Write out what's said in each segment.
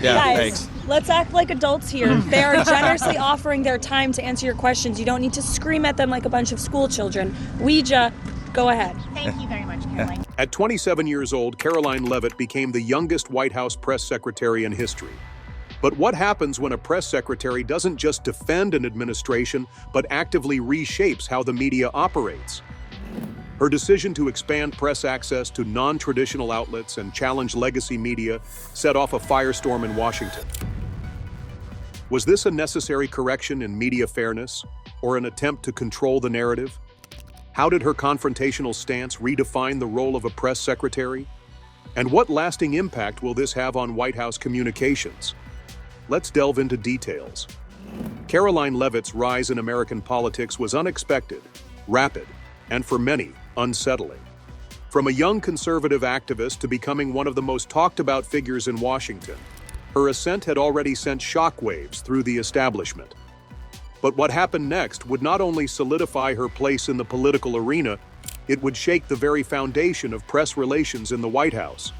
Yeah, Guys, thanks. let's act like adults here. They are generously offering their time to answer your questions. You don't need to scream at them like a bunch of school children. Ouija, go ahead. Thank you very much, Caroline. At 27 years old, Caroline Levitt became the youngest White House press secretary in history. But what happens when a press secretary doesn't just defend an administration, but actively reshapes how the media operates? Her decision to expand press access to non-traditional outlets and challenge legacy media set off a firestorm in Washington. Was this a necessary correction in media fairness, or an attempt to control the narrative? How did her confrontational stance redefine the role of a press secretary? And what lasting impact will this have on White House communications? Let's delve into details. Caroline Leavitt's rise in American politics was unexpected, rapid, and for many, unsettling. From a young conservative activist to becoming one of the most talked about figures in Washington, her ascent had already sent shockwaves through the establishment. But what happened next would not only solidify her place in the political arena, it would shake the very foundation of press relations in the White House.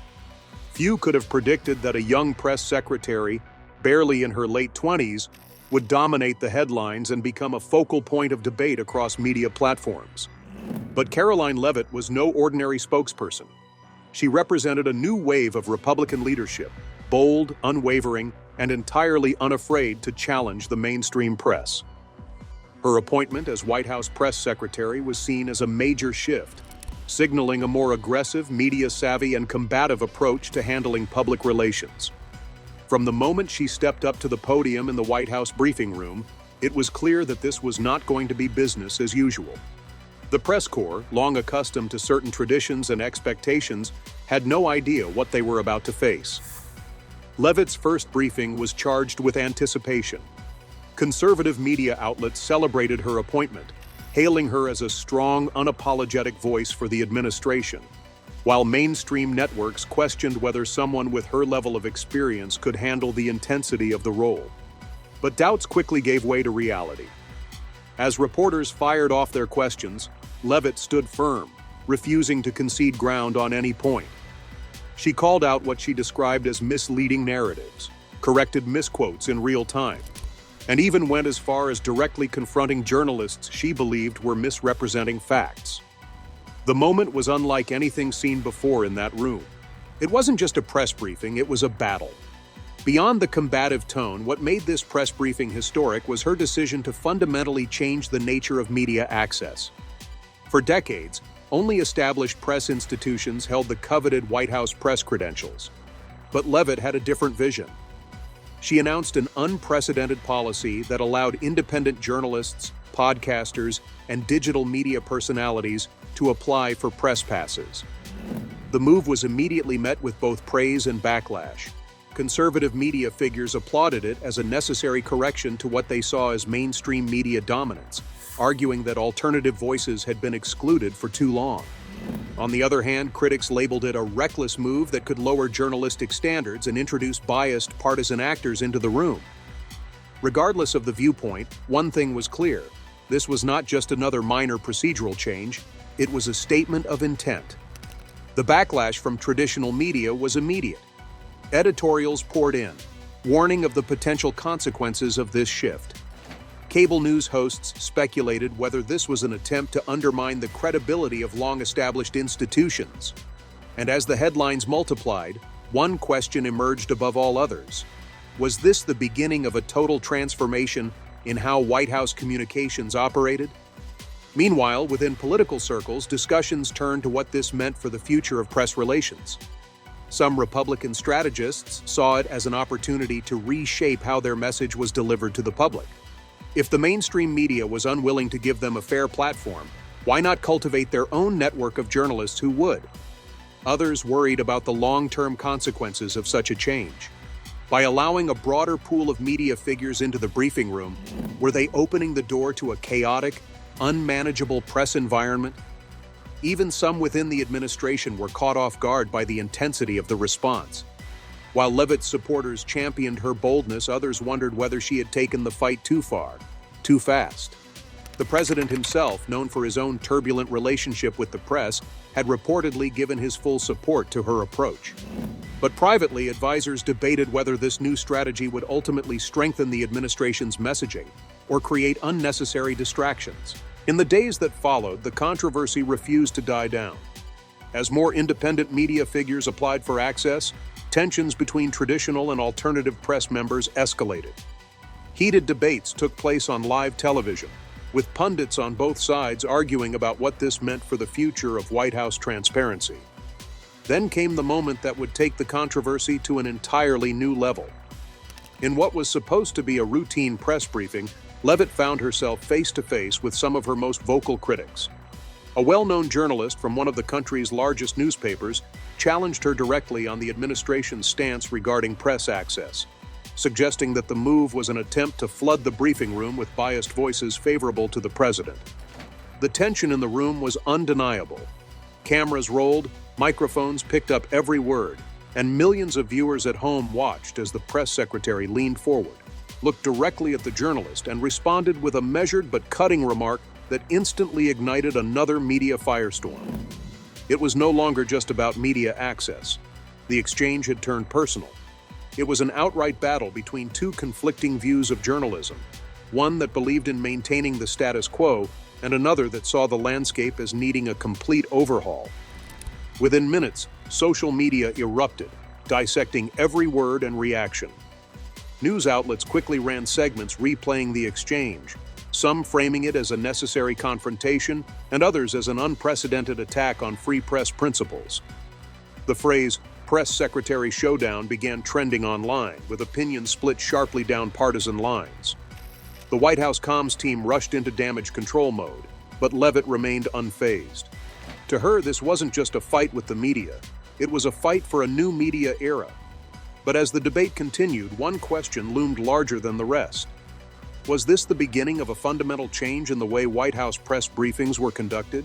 Few could have predicted that a young press secretary, barely in her late 20s, would dominate the headlines and become a focal point of debate across media platforms. But Caroline Leavitt was no ordinary spokesperson. She represented a new wave of Republican leadership, bold, unwavering, and entirely unafraid to challenge the mainstream press. Her appointment as White House press secretary was seen as a major shift, signaling a more aggressive, media-savvy, and combative approach to handling public relations. From the moment she stepped up to the podium in the White House briefing room, it was clear that this was not going to be business as usual. The press corps, long accustomed to certain traditions and expectations, had no idea what they were about to face. Leavitt's first briefing was charged with anticipation. Conservative media outlets celebrated her appointment, hailing her as a strong, unapologetic voice for the administration, while mainstream networks questioned whether someone with her level of experience could handle the intensity of the role. But doubts quickly gave way to reality. As reporters fired off their questions, Leavitt stood firm, refusing to concede ground on any point. She called out what she described as misleading narratives, corrected misquotes in real time, and even went as far as directly confronting journalists she believed were misrepresenting facts. The moment was unlike anything seen before in that room. It wasn't just a press briefing, it was a battle. Beyond the combative tone, what made this press briefing historic was her decision to fundamentally change the nature of media access. For decades, only established press institutions held the coveted White House press credentials. But Leavitt had a different vision. She announced an unprecedented policy that allowed independent journalists, podcasters, and digital media personalities to apply for press passes. The move was immediately met with both praise and backlash. Conservative media figures applauded it as a necessary correction to what they saw as mainstream media dominance, arguing that alternative voices had been excluded for too long. On the other hand, critics labeled it a reckless move that could lower journalistic standards and introduce biased, partisan actors into the room. Regardless of the viewpoint, one thing was clear. This was not just another minor procedural change, it was a statement of intent. The backlash from traditional media was immediate. Editorials poured in, warning of the potential consequences of this shift. Cable news hosts speculated whether this was an attempt to undermine the credibility of long-established institutions. And as the headlines multiplied, one question emerged above all others. Was this the beginning of a total transformation in how White House communications operated? Meanwhile, within political circles, discussions turned to what this meant for the future of press relations. Some Republican strategists saw it as an opportunity to reshape how their message was delivered to the public. If the mainstream media was unwilling to give them a fair platform, why not cultivate their own network of journalists who would? Others worried about the long-term consequences of such a change. By allowing a broader pool of media figures into the briefing room, were they opening the door to a chaotic, unmanageable press environment? Even some within the administration were caught off guard by the intensity of the response. While Leavitt's supporters championed her boldness, others wondered whether she had taken the fight too far, too fast. The president himself, known for his own turbulent relationship with the press, had reportedly given his full support to her approach. But privately, advisors debated whether this new strategy would ultimately strengthen the administration's messaging or create unnecessary distractions. In the days that followed, the controversy refused to die down. As more independent media figures applied for access, tensions between traditional and alternative press members escalated. Heated debates took place on live television, with pundits on both sides arguing about what this meant for the future of White House transparency. Then came the moment that would take the controversy to an entirely new level. In what was supposed to be a routine press briefing, Leavitt found herself face-to-face with some of her most vocal critics. A well-known journalist from one of the country's largest newspapers challenged her directly on the administration's stance regarding press access, suggesting that the move was an attempt to flood the briefing room with biased voices favorable to the president. The tension in the room was undeniable. Cameras rolled, microphones picked up every word, and millions of viewers at home watched as the press secretary leaned forward, looked directly at the journalist, and responded with a measured but cutting remark that instantly ignited another media firestorm. It was no longer just about media access. The exchange had turned personal. It was an outright battle between two conflicting views of journalism, one that believed in maintaining the status quo and another that saw the landscape as needing a complete overhaul. Within minutes, social media erupted, dissecting every word and reaction. News outlets quickly ran segments replaying the exchange, some framing it as a necessary confrontation and others as an unprecedented attack on free press principles. The phrase, "press secretary showdown," began trending online, with opinions split sharply down partisan lines. The White House comms team rushed into damage control mode, but Leavitt remained unfazed. To her, this wasn't just a fight with the media, it was a fight for a new media era. But as the debate continued, one question loomed larger than the rest. Was this the beginning of a fundamental change in the way White House press briefings were conducted?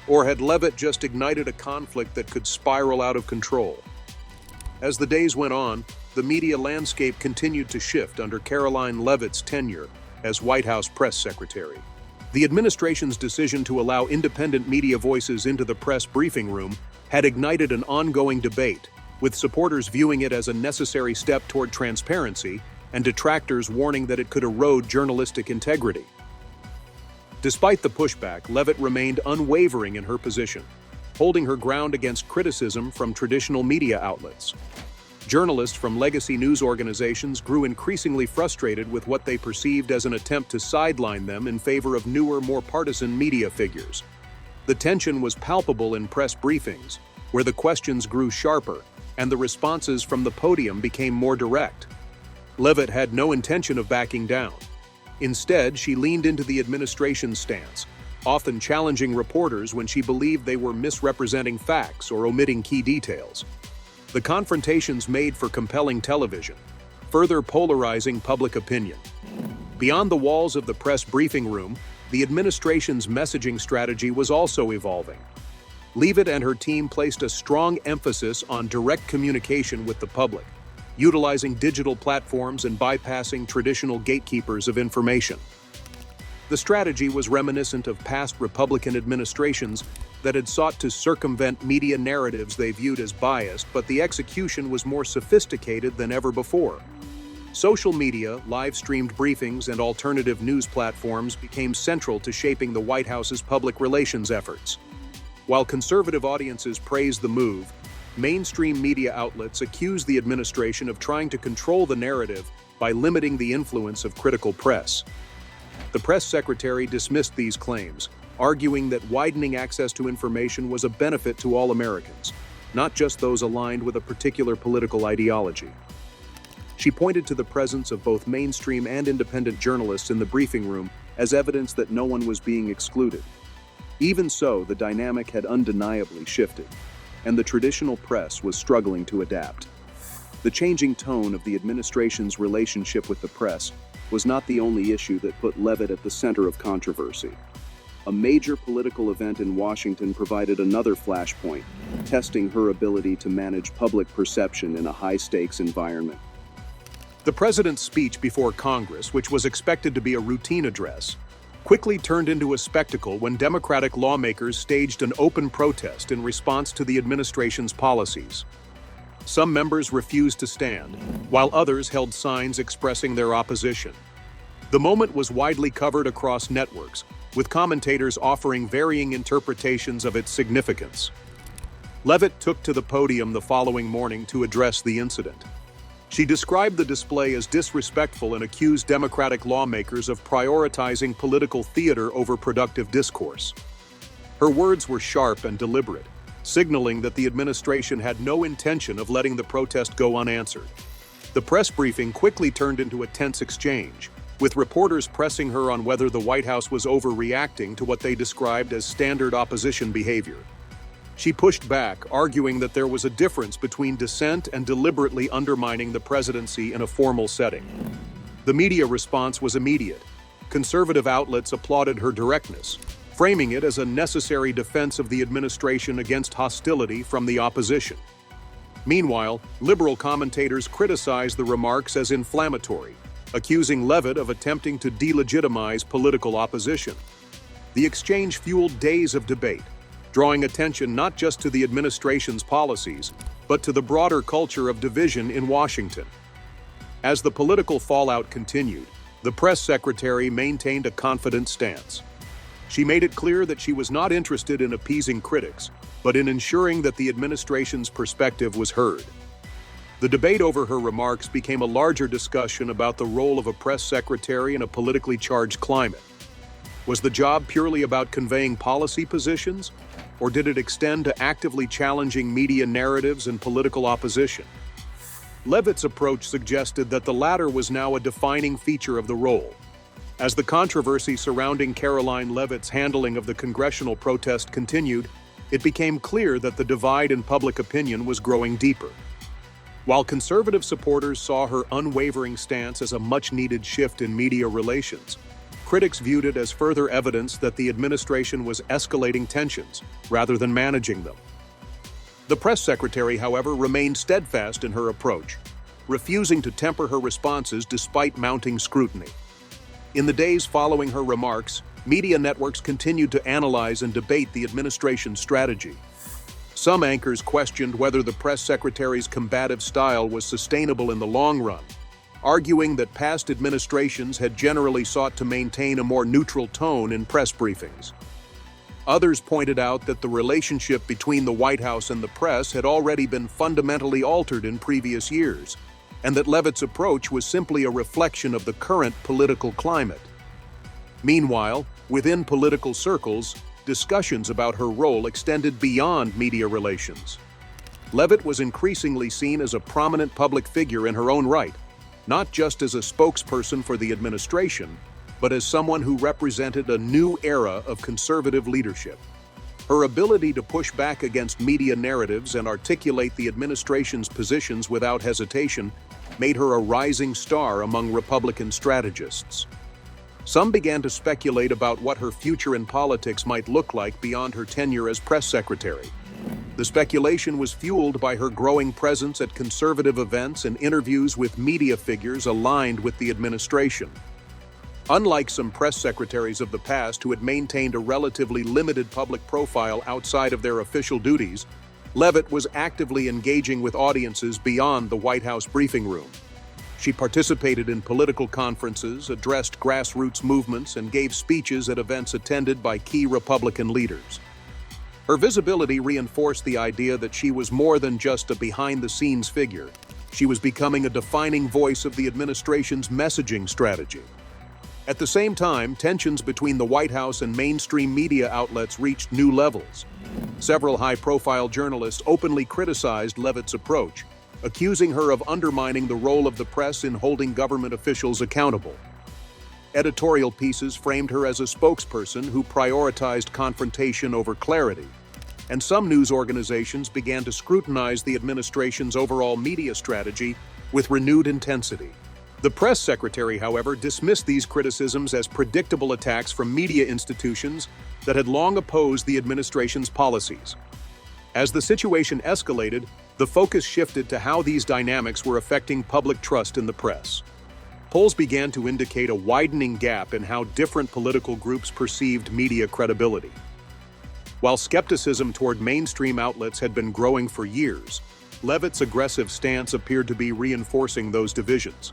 Or had Leavitt just ignited a conflict that could spiral out of control? As the days went on, the media landscape continued to shift under Caroline Leavitt's tenure as White House press secretary. The administration's decision to allow independent media voices into the press briefing room had ignited an ongoing debate, with supporters viewing it as a necessary step toward transparency and detractors warning that it could erode journalistic integrity. Despite the pushback, Leavitt remained unwavering in her position, holding her ground against criticism from traditional media outlets. Journalists from legacy news organizations grew increasingly frustrated with what they perceived as an attempt to sideline them in favor of newer, more partisan media figures. The tension was palpable in press briefings, where the questions grew sharper and the responses from the podium became more direct. Leavitt had no intention of backing down. Instead, she leaned into the administration's stance, often challenging reporters when she believed they were misrepresenting facts or omitting key details. The confrontations made for compelling television, further polarizing public opinion. Beyond the walls of the press briefing room, the administration's messaging strategy was also evolving. Leavitt and her team placed a strong emphasis on direct communication with the public, utilizing digital platforms and bypassing traditional gatekeepers of information. The strategy was reminiscent of past Republican administrations that had sought to circumvent media narratives they viewed as biased, but the execution was more sophisticated than ever before. Social media, live-streamed briefings, and alternative news platforms became central to shaping the White House's public relations efforts. While conservative audiences praised the move, mainstream media outlets accused the administration of trying to control the narrative by limiting the influence of critical press. The press secretary dismissed these claims, arguing that widening access to information was a benefit to all Americans, not just those aligned with a particular political ideology. She pointed to the presence of both mainstream and independent journalists in the briefing room as evidence that no one was being excluded. Even so, the dynamic had undeniably shifted, and the traditional press was struggling to adapt. The changing tone of the administration's relationship with the press was not the only issue that put Leavitt at the center of controversy. A major political event in Washington provided another flashpoint, testing her ability to manage public perception in a high-stakes environment. The president's speech before Congress, which was expected to be a routine address, quickly turned into a spectacle when Democratic lawmakers staged an open protest in response to the administration's policies. Some members refused to stand, while others held signs expressing their opposition. The moment was widely covered across networks, with commentators offering varying interpretations of its significance. Leavitt took to the podium the following morning to address the incident. She described the display as disrespectful and accused Democratic lawmakers of prioritizing political theater over productive discourse. Her words were sharp and deliberate, signaling that the administration had no intention of letting the protest go unanswered. The press briefing quickly turned into a tense exchange, with reporters pressing her on whether the White House was overreacting to what they described as standard opposition behavior. She pushed back, arguing that there was a difference between dissent and deliberately undermining the presidency in a formal setting. The media response was immediate. Conservative outlets applauded her directness, framing it as a necessary defense of the administration against hostility from the opposition. Meanwhile, liberal commentators criticized the remarks as inflammatory, accusing Leavitt of attempting to delegitimize political opposition. The exchange fueled days of debate, drawing attention not just to the administration's policies, but to the broader culture of division in Washington. As the political fallout continued, the press secretary maintained a confident stance. She made it clear that she was not interested in appeasing critics, but in ensuring that the administration's perspective was heard. The debate over her remarks became a larger discussion about the role of a press secretary in a politically charged climate. Was the job purely about conveying policy positions, or did it extend to actively challenging media narratives and political opposition? Leavitt's approach suggested that the latter was now a defining feature of the role. As the controversy surrounding Karoline Leavitt's handling of the congressional protest continued, it became clear that the divide in public opinion was growing deeper. While conservative supporters saw her unwavering stance as a much-needed shift in media relations, critics viewed it as further evidence that the administration was escalating tensions rather than managing them. The press secretary, however, remained steadfast in her approach, refusing to temper her responses despite mounting scrutiny. In the days following her remarks, media networks continued to analyze and debate the administration's strategy. Some anchors questioned whether the press secretary's combative style was sustainable in the long run, arguing that past administrations had generally sought to maintain a more neutral tone in press briefings. Others pointed out that the relationship between the White House and the press had already been fundamentally altered in previous years, and that Leavitt's approach was simply a reflection of the current political climate. Meanwhile, within political circles, discussions about her role extended beyond media relations. Leavitt was increasingly seen as a prominent public figure in her own right, not just as a spokesperson for the administration, but as someone who represented a new era of conservative leadership. Her ability to push back against media narratives and articulate the administration's positions without hesitation made her a rising star among Republican strategists. Some began to speculate about what her future in politics might look like beyond her tenure as press secretary. The speculation was fueled by her growing presence at conservative events and interviews with media figures aligned with the administration. Unlike some press secretaries of the past who had maintained a relatively limited public profile outside of their official duties, Leavitt was actively engaging with audiences beyond the White House briefing room. She participated in political conferences, addressed grassroots movements, and gave speeches at events attended by key Republican leaders. Her visibility reinforced the idea that she was more than just a behind-the-scenes figure. She was becoming a defining voice of the administration's messaging strategy. At the same time, tensions between the White House and mainstream media outlets reached new levels. Several high-profile journalists openly criticized Leavitt's approach, accusing her of undermining the role of the press in holding government officials accountable. Editorial pieces framed her as a spokesperson who prioritized confrontation over clarity, and some news organizations began to scrutinize the administration's overall media strategy with renewed intensity. The press secretary, however, dismissed these criticisms as predictable attacks from media institutions that had long opposed the administration's policies. As the situation escalated, the focus shifted to how these dynamics were affecting public trust in the press. Polls began to indicate a widening gap in how different political groups perceived media credibility. While skepticism toward mainstream outlets had been growing for years, Levitt's aggressive stance appeared to be reinforcing those divisions.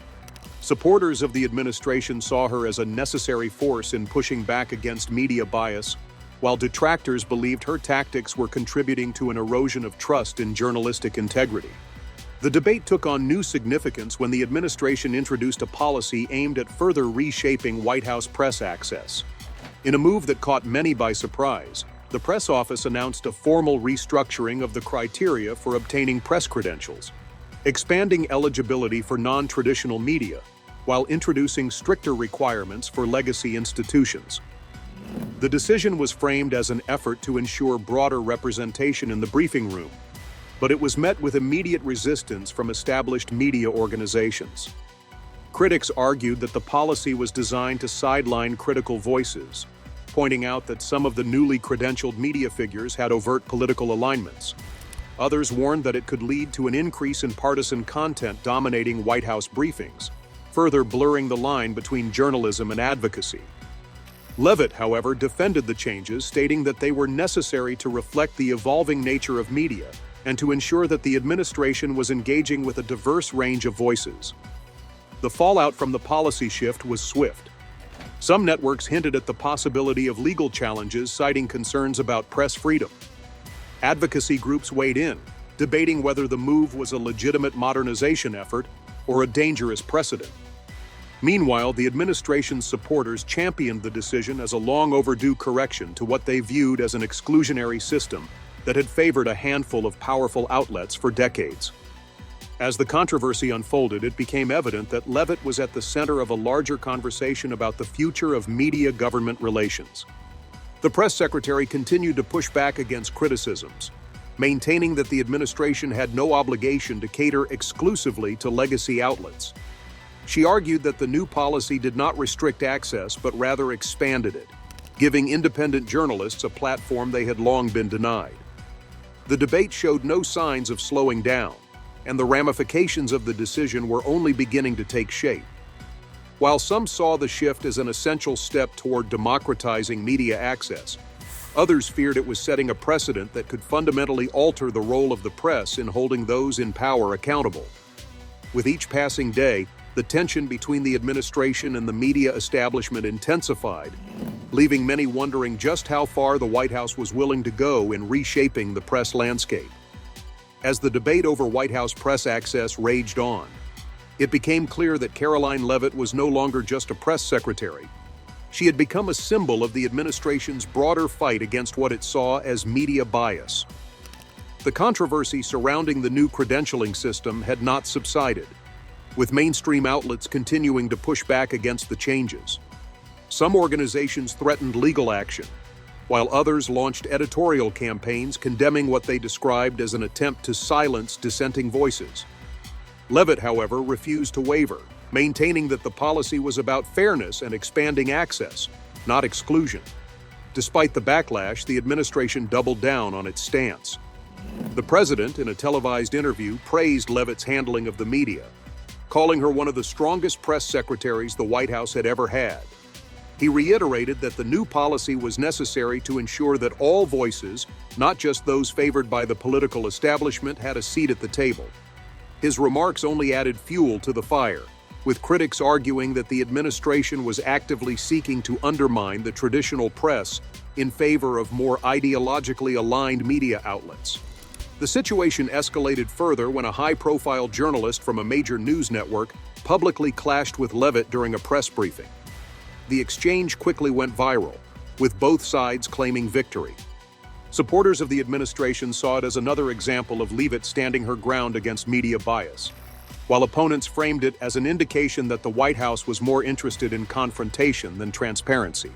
Supporters of the administration saw her as a necessary force in pushing back against media bias, while detractors believed her tactics were contributing to an erosion of trust in journalistic integrity. The debate took on new significance when the administration introduced a policy aimed at further reshaping White House press access. In a move that caught many by surprise, the press office announced a formal restructuring of the criteria for obtaining press credentials, expanding eligibility for non-traditional media, while introducing stricter requirements for legacy institutions. The decision was framed as an effort to ensure broader representation in the briefing room, but it was met with immediate resistance from established media organizations. Critics argued that the policy was designed to sideline critical voices, pointing out that some of the newly credentialed media figures had overt political alignments. Others warned that it could lead to an increase in partisan content dominating White House briefings, further blurring the line between journalism and advocacy. Levitt, however, defended the changes, stating that they were necessary to reflect the evolving nature of media and to ensure that the administration was engaging with a diverse range of voices. The fallout from the policy shift was swift. Some networks hinted at the possibility of legal challenges, citing concerns about press freedom. Advocacy groups weighed in, debating whether the move was a legitimate modernization effort or a dangerous precedent. Meanwhile, the administration's supporters championed the decision as a long-overdue correction to what they viewed as an exclusionary system that had favored a handful of powerful outlets for decades. As the controversy unfolded, it became evident that Levitt was at the center of a larger conversation about the future of media-government relations. The press secretary continued to push back against criticisms, maintaining that the administration had no obligation to cater exclusively to legacy outlets. She argued that the new policy did not restrict access but rather expanded it, giving independent journalists a platform they had long been denied. The debate showed no signs of slowing down, and the ramifications of the decision were only beginning to take shape. While some saw the shift as an essential step toward democratizing media access, others feared it was setting a precedent that could fundamentally alter the role of the press in holding those in power accountable. With each passing day, the tension between the administration and the media establishment intensified, leaving many wondering just how far the White House was willing to go in reshaping the press landscape. As the debate over White House press access raged on, it became clear that Caroline Leavitt was no longer just a press secretary. She had become a symbol of the administration's broader fight against what it saw as media bias. The controversy surrounding the new credentialing system had not subsided, with mainstream outlets continuing to push back against the changes. Some organizations threatened legal action, while others launched editorial campaigns condemning what they described as an attempt to silence dissenting voices. Levitt, however, refused to waver, maintaining that the policy was about fairness and expanding access, not exclusion. Despite the backlash, the administration doubled down on its stance. The president, in a televised interview, praised Levitt's handling of the media, calling her one of the strongest press secretaries the White House had ever had. He reiterated that the new policy was necessary to ensure that all voices, not just those favored by the political establishment, had a seat at the table. His remarks only added fuel to the fire, with critics arguing that the administration was actively seeking to undermine the traditional press in favor of more ideologically aligned media outlets. The situation escalated further when a high-profile journalist from a major news network publicly clashed with Levitt during a press briefing. The exchange quickly went viral, with both sides claiming victory. Supporters of the administration saw it as another example of Leavitt standing her ground against media bias, while opponents framed it as an indication that the White House was more interested in confrontation than transparency.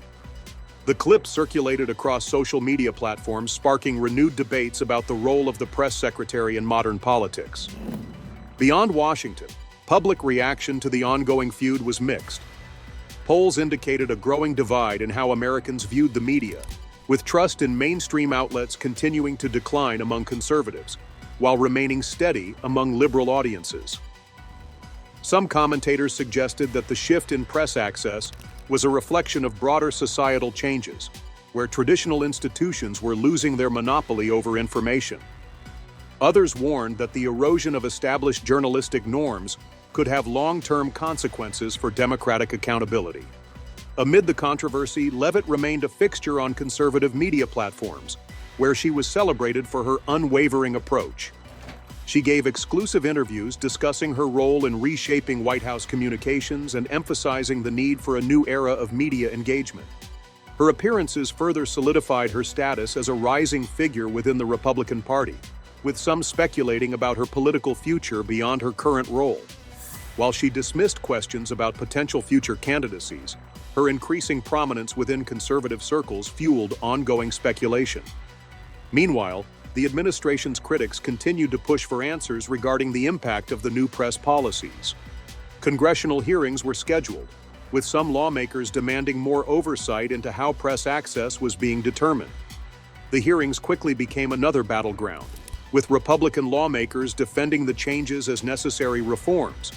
The clip circulated across social media platforms, sparking renewed debates about the role of the press secretary in modern politics. Beyond Washington, public reaction to the ongoing feud was mixed. Polls indicated a growing divide in how Americans viewed the media, with trust in mainstream outlets continuing to decline among conservatives, while remaining steady among liberal audiences. Some commentators suggested that the shift in press access was a reflection of broader societal changes, where traditional institutions were losing their monopoly over information. Others warned that the erosion of established journalistic norms could have long-term consequences for democratic accountability. Amid the controversy, Leavitt remained a fixture on conservative media platforms, where she was celebrated for her unwavering approach. She gave exclusive interviews discussing her role in reshaping White House communications and emphasizing the need for a new era of media engagement. Her appearances further solidified her status as a rising figure within the Republican Party, with some speculating about her political future beyond her current role. While she dismissed questions about potential future candidacies, her increasing prominence within conservative circles fueled ongoing speculation. Meanwhile, the administration's critics continued to push for answers regarding the impact of the new press policies. Congressional hearings were scheduled, with some lawmakers demanding more oversight into how press access was being determined. The hearings quickly became another battleground, with Republican lawmakers defending the changes as necessary reforms,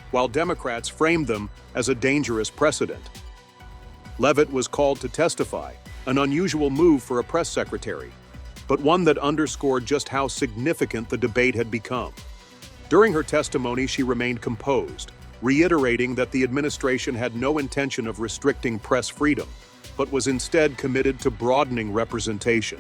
while Democrats framed them as a dangerous precedent. Leavitt was called to testify, an unusual move for a press secretary, but one that underscored just how significant the debate had become. During her testimony, she remained composed, reiterating that the administration had no intention of restricting press freedom, but was instead committed to broadening representation.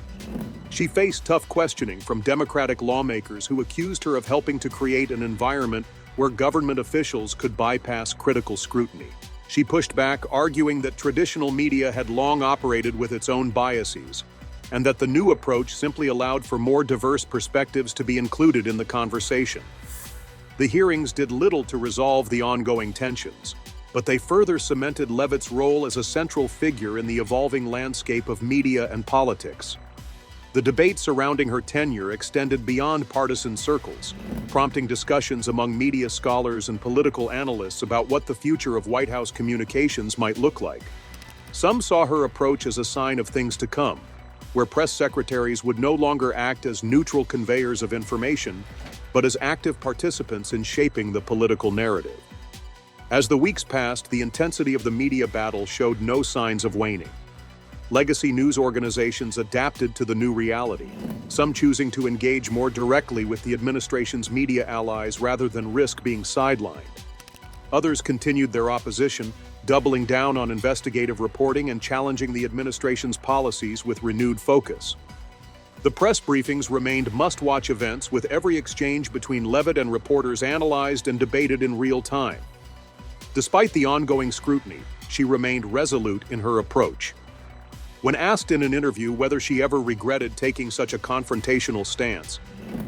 She faced tough questioning from Democratic lawmakers who accused her of helping to create an environment where government officials could bypass critical scrutiny. She pushed back, arguing that traditional media had long operated with its own biases, and that the new approach simply allowed for more diverse perspectives to be included in the conversation. The hearings did little to resolve the ongoing tensions, but they further cemented Leavitt's role as a central figure in the evolving landscape of media and politics. The debate surrounding her tenure extended beyond partisan circles, prompting discussions among media scholars and political analysts about what the future of White House communications might look like. Some saw her approach as a sign of things to come, where press secretaries would no longer act as neutral conveyors of information, but as active participants in shaping the political narrative. As the weeks passed, the intensity of the media battle showed no signs of waning. Legacy news organizations adapted to the new reality, some choosing to engage more directly with the administration's media allies rather than risk being sidelined. Others continued their opposition, doubling down on investigative reporting and challenging the administration's policies with renewed focus. The press briefings remained must-watch events, with every exchange between Leavitt and reporters analyzed and debated in real time. Despite the ongoing scrutiny, she remained resolute in her approach. When asked in an interview whether she ever regretted taking such a confrontational stance,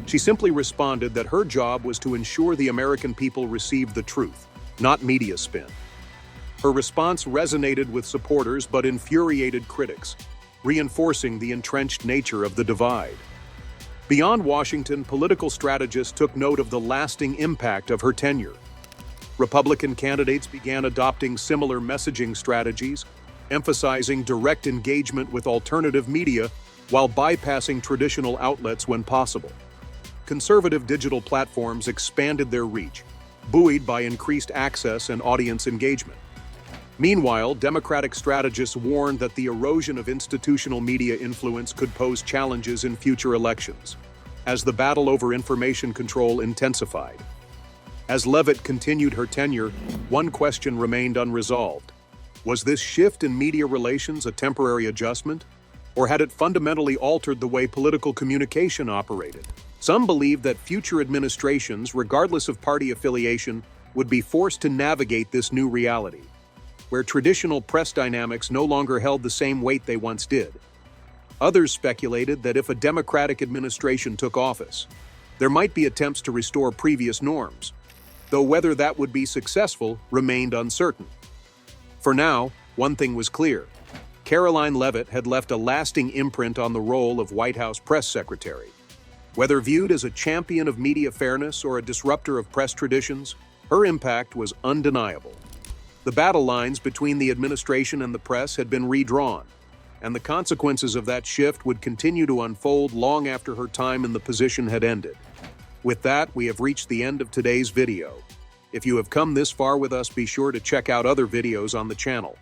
she simply responded that her job was to ensure the American people received the truth, not media spin. Her response resonated with supporters but infuriated critics, reinforcing the entrenched nature of the divide. Beyond Washington, political strategists took note of the lasting impact of her tenure. Republican candidates began adopting similar messaging strategies, emphasizing direct engagement with alternative media while bypassing traditional outlets when possible. Conservative digital platforms expanded their reach, buoyed by increased access and audience engagement. Meanwhile, Democratic strategists warned that the erosion of institutional media influence could pose challenges in future elections, as the battle over information control intensified. As Leavitt continued her tenure, one question remained unresolved. Was this shift in media relations a temporary adjustment, or had it fundamentally altered the way political communication operated? Some believe that future administrations, regardless of party affiliation, would be forced to navigate this new reality, where traditional press dynamics no longer held the same weight they once did. Others speculated that if a Democratic administration took office, there might be attempts to restore previous norms, though whether that would be successful remained uncertain. For now, one thing was clear. Caroline Levitt had left a lasting imprint on the role of White House press secretary. Whether viewed as a champion of media fairness or a disruptor of press traditions, her impact was undeniable. The battle lines between the administration and the press had been redrawn, and the consequences of that shift would continue to unfold long after her time in the position had ended. With that, we have reached the end of today's video. If you have come this far with us, be sure to check out other videos on the channel.